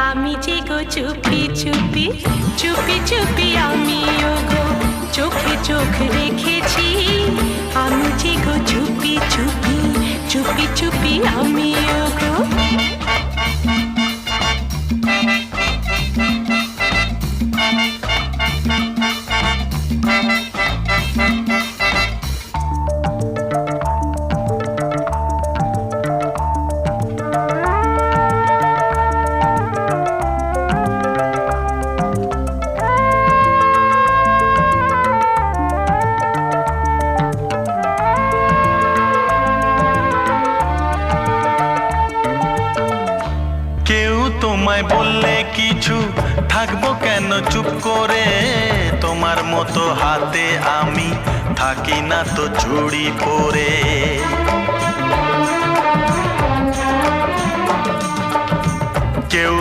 আমি যে গো চুপি চুপি চুপি চুপি আমিও গো চোখে চোখ রেখেছি। আমি যে গো চুপি চুপি চুপি চুপি আমিও গো। কেউ তোমায় বললে কিছু থাকবো কেন চুপ করে, তোমার মতো হাতে আমি থাকি না তো চুড়ি পরে। কেউ